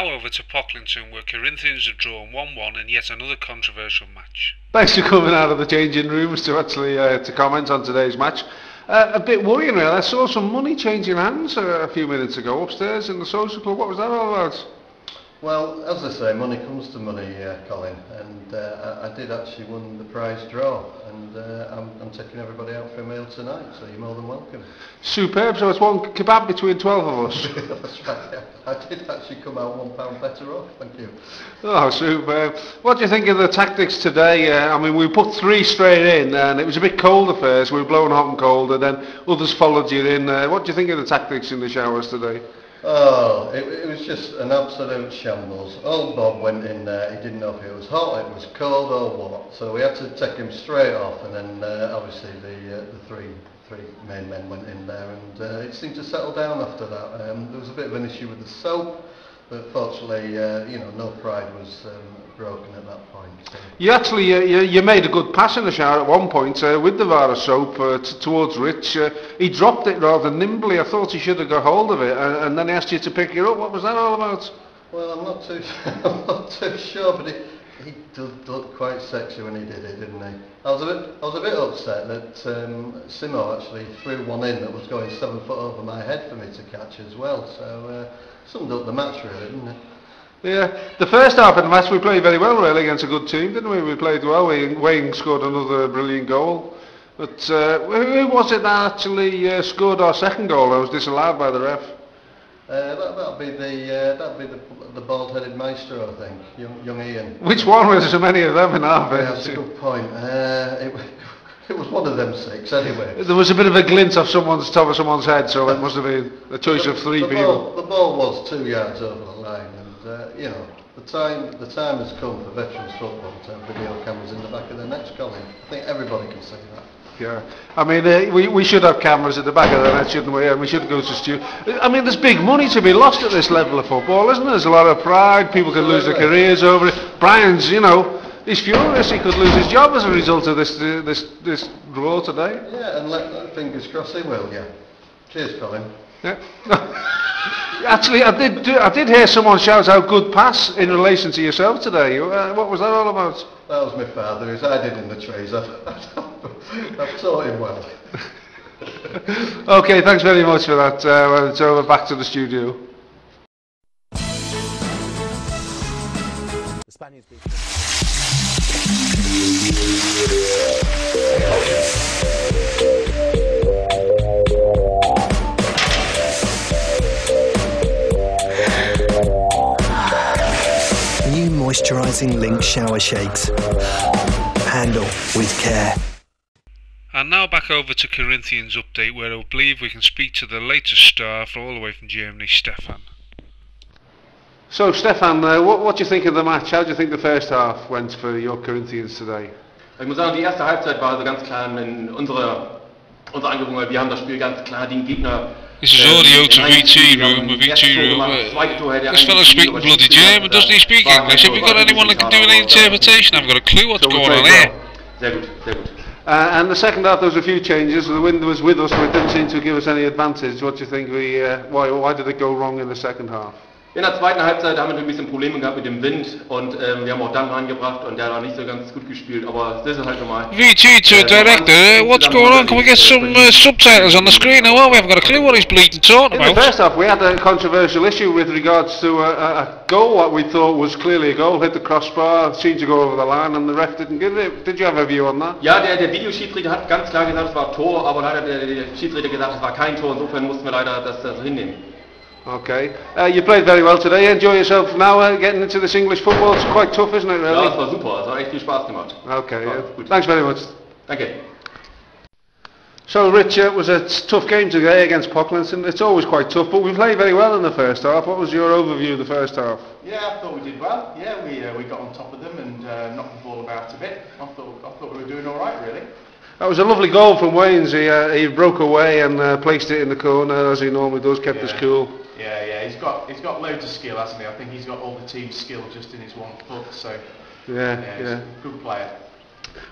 now over to Pocklington, where Corinthians have drawn 1-1 in yet another controversial match. Thanks for coming out of the changing rooms to actually to comment on today's match. A bit worrying really. I saw some money changing hands a few minutes ago upstairs in the social club. What was that all about? Well, as I say, money comes to money, Colin, and I did actually win the prize draw, and I'm taking everybody out for a meal tonight, so you're more than welcome. Superb, so it's one kebab between 12 of us. That's right, yeah. I did actually come out £1 better off, thank you. Oh, superb. What do you think of the tactics today? I mean, we put 3 straight in, and it was a bit cold at first, we were blowing hot and cold, and then others followed you in. What do you think of the tactics in the showers today? Oh, it was just an absolute shambles. Old Bob went in there, he didn't know if it was hot, it was cold or what, so we had to take him straight off, and then obviously the three main men went in there, and it seemed to settle down after that. There was a bit of an issue with the soap, but fortunately, no pride was broken at that point. So. You actually you made a good pass in the shower at one point with the bar of soap towards Rich. He dropped it rather nimbly. I thought he should have got hold of it, and then he asked you to pick it up. What was that all about? Well, I'm not too sure, but he did look quite sexy when he did it, didn't he? I was a bit upset that Simo actually threw one in that was going 7 foot over my head for me to catch as well. So summed up the match really, didn't it? Yeah, the first half of the match we played very well really against a good team, didn't we? We played well. Wayne scored another brilliant goal. But who was it that actually scored our second goal? I was disallowed by the ref. That'd be the bald-headed maestro, I think, young Ian. Which one was there so many of them in our Yeah, that's a good point. It was one of them 6 anyway. There was a bit of a glint off someone's top of someone's head, so it must have been a choice of 3 people. The ball was 2 yards over the line, and the time has come for veterans football to have video cameras in the back of their necks, Colin. I think everybody can see that. Yeah, I mean, we should have cameras at the back of the net, shouldn't we? And we should go to Stu. I mean, there's big money to be lost at this level of football, isn't there? There's a lot of pride. People can lose their careers over it. Brian's, he's furious. He could lose his job as a result of this draw today. Yeah, and fingers crossed he will. Yeah. Cheers, Colin. Yeah. Actually, I did hear someone shout out good pass in relation to yourself today. What was that all about? That was my father, as I did in the trees. I've taught him well. Okay, thanks very much for that. It's over, back to the studio. The Spaniards beat. New moisturising Link shower shakes. Handle with care. And now back over to Corinthians update, where I believe we can speak to the latest star from all the way from Germany, Stefan. So, Stefan, what do you think of the match? How do you think the first half went for your Corinthians today? Ich muss sagen, die erste Halbzeit war also ganz klar in unsere Angebung, weil wir haben das Spiel ganz klar den Gegner. This is audio to VT room, a VT room. This fellow's speaking bloody German, doesn't he speak English? Have we got anyone that can do any interpretation? I've got a clue what's going on here. Sehr gut, sehr gut. And the second half, there was a few changes. The wind was with us, but it didn't seem to give us any advantage. What do you think? Why did it go wrong in the second half? In der zweiten Halbzeit haben wir ein bisschen Probleme gehabt mit dem Wind und wir haben auch Dan reingebracht und der hat auch nicht so ganz gut gespielt, aber das ist halt normal. VT to director, what's going on? Can we get some subtitles on the screen? Oh, well, we haven't got a clue what he's bleeding talking about. In the first half, we had a controversial issue with regards to a goal, what we thought was clearly a goal, hit the crossbar, seemed to go over the line, and the ref didn't give it. Did you have a view on that? Ja, der Videoschiedsrichter hat ganz klar gesagt, es war Tor, aber leider der Schiedsrichter gesagt, es war kein Tor, insofern mussten wir leider das so hinnehmen. Okay. You played very well today. Enjoy yourself now getting into this English football. It's quite tough, isn't it, really? Ja, es war super. Es hat echt viel Spaß gemacht. Okay. Ja, yeah. Thanks very much. Danke. So, Rich, it was a tough game today against Pocklington. It's always quite tough, but we played very well in the first half. What was your overview of the first half? Yeah, I thought we did well. Yeah, we got on top of them and knocked the ball about a bit. I thought we were doing all right, really. That was a lovely goal from Wayne's. He broke away and placed it in the corner as he normally does, kept us cool. Yeah, he's got loads of skill, hasn't he? I think he's got all the team's skill just in his one foot. So yeah. He's a good player.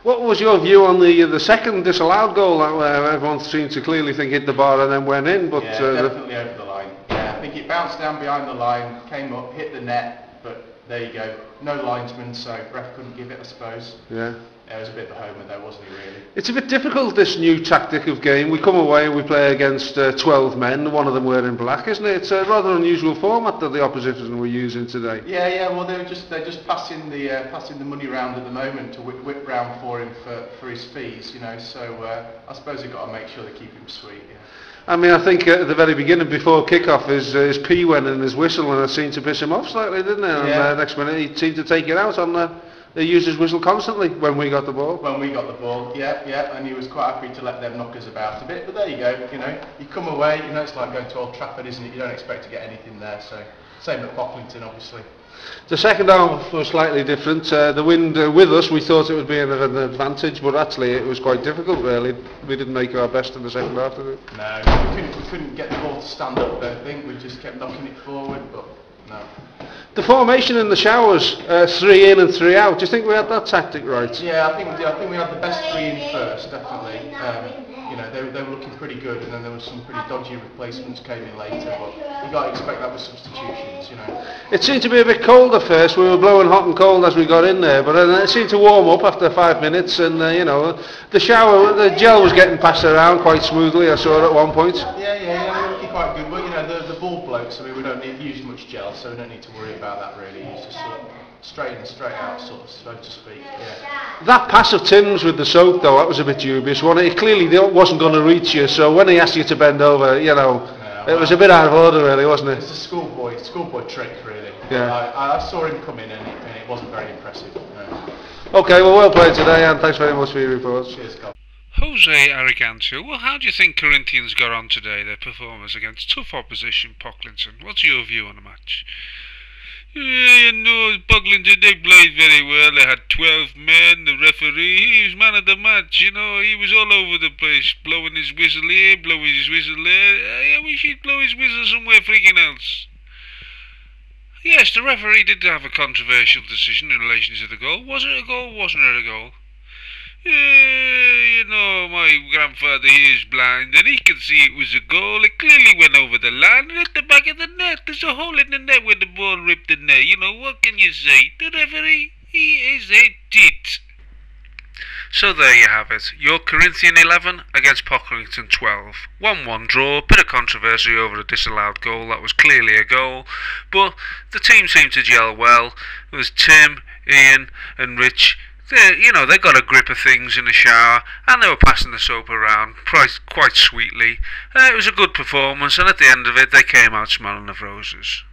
What was your view on the second disallowed goal, where everyone seemed to clearly think hit the bar and then went in? But definitely over the line. Yeah, I think it bounced down behind the line, came up, hit the net, but there you go. No linesman, so ref couldn't give it, I suppose. Yeah. It was a bit of a homer there, wasn't he, really? It's a bit difficult, this new tactic of game. We come away and we play against 12 men, one of them wearing black, isn't it? It's a rather unusual format that the opposition were using today. Yeah. Well, they're just passing the money round at the moment to whip round for him for his fees, you know. So I suppose they've got to make sure they keep him sweet. Yeah. I mean, I think at the very beginning, before kick-off, his P went in his whistle, and it seemed to piss him off slightly, didn't it? Yeah. And next minute, he seemed to take it out on. They used his whistle constantly when we got the ball. When we got the ball, yeah, and he was quite happy to let them knock us about a bit. But there you go, you know, you come away, you know, it's like going to Old Trafford, isn't it? You don't expect to get anything there. So same at Pocklington, obviously. The second half was slightly different. The wind with us, we thought it would be an advantage, but actually it was quite difficult, really. We didn't make our best in the second half, did we? No, we couldn't get the ball to stand up, I think. We just kept knocking it forward, but no. The formation in the Showers, 3 in and 3 out, do you think we had that tactic right? Yeah, I think we had the best 3 in first, definitely. You know, they were looking pretty good, and then there was some pretty dodgy replacements came in later, but you got to expect that with substitutions, you know. It seemed to be a bit cold at first. We were blowing hot and cold as we got in there, but then it seemed to warm up after 5 minutes, and you know, the gel was getting passed around quite smoothly. I saw it at one point. Yeah, we're looking quite good. Well, you know, the ball blokes, I mean, we don't use much gel, so we don't need to worry about that really. It's just sort of straight in, straight out, sort of, so to speak. Yeah. That pass of Tim's with the soap, though, that was a bit dubious. It clearly wasn't going to reach you, so when he asked you to bend over, you know, it was a bit out of order, really, wasn't it? It's a schoolboy trick, really. Yeah. I saw him come in, and it wasn't very impressive. No. Okay, well played today, and thanks very much for your reports. Cheers, Carl. Jose Arrogancio, well, how do you think Corinthians got on today, their performance against tough opposition Pocklington? What's your view on the match? Yeah, you know, Pocklington, they played very well. They had 12 men. The referee, he was man of the match, you know. He was all over the place, blowing his whistle here, blowing his whistle there. I wish he'd blow his whistle somewhere freaking else. Yes, the referee did have a controversial decision in relation to the goal. Was it a goal? Wasn't it a goal? You know, my grandfather here is blind and he can see it was a goal. It clearly went over the line and hit the back of the net. There's a hole in the net where the ball ripped the net. You know, what can you say? The referee, he is a tit. So there you have it. Your Corinthian 11 against Pocklington 12. 1-1 draw, bit of controversy over a disallowed goal. That was clearly a goal. But the team seemed to gel well. It was Tim, Ian and Rich. They got a grip of things in the shower, and they were passing the soap around quite sweetly. It was a good performance, and at the end of it, they came out smelling of roses.